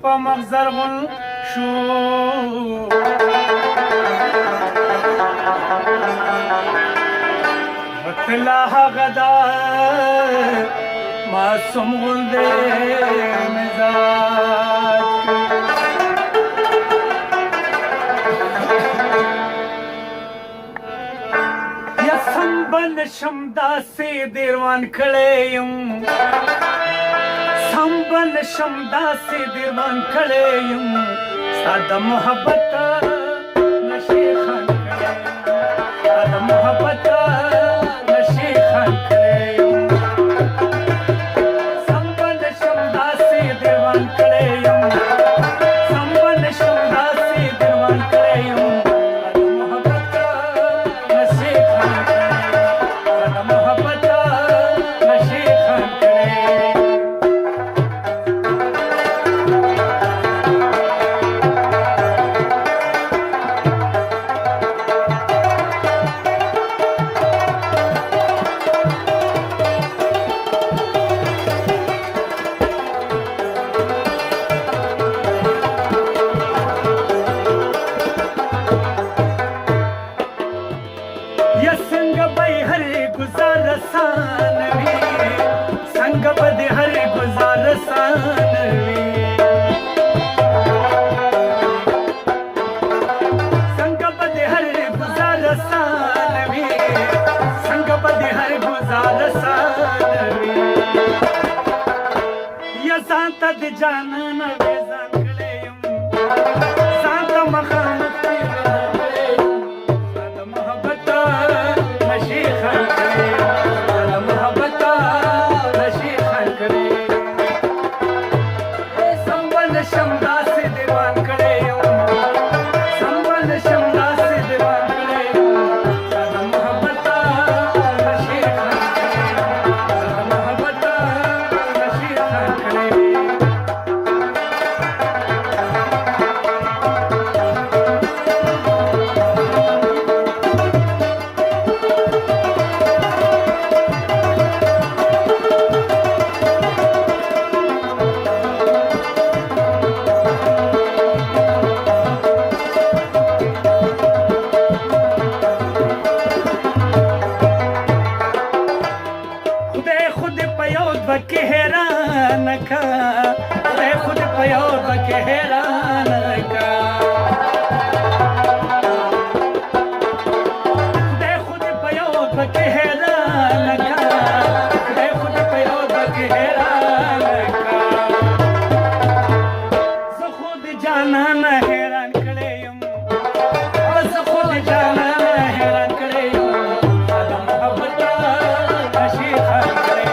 په مخ زرغون شو وطلا هغه دا معصوم غوندې مزاج یا سنبل شم داسې دې روان کړی یم سنبل شم داسې دې روان کړی یم ستا د محبت نشې خان کړی یم ستا د محبت نشې خان کړی یم سنبل شم داسې دې روان کړی یم سنبل شم داسې دې روان کړی یم संग बद हर गुजार सानवी संग बद हर गुजार सानवी संग बद हर गुजार सानवी या सांत द जानन वे जानकलेयम सांत मखाम मोहब्बत नशी खन बके हैरान का मैं खुद पयो बके हैरान का मैं खुद पयो बके हैरान का मैं खुद पयो बके हैरान का सो खुद जाना न हैरान करे यूं सो खुद जाना न हैरान करे यूं मोहब्बत नशी खान करे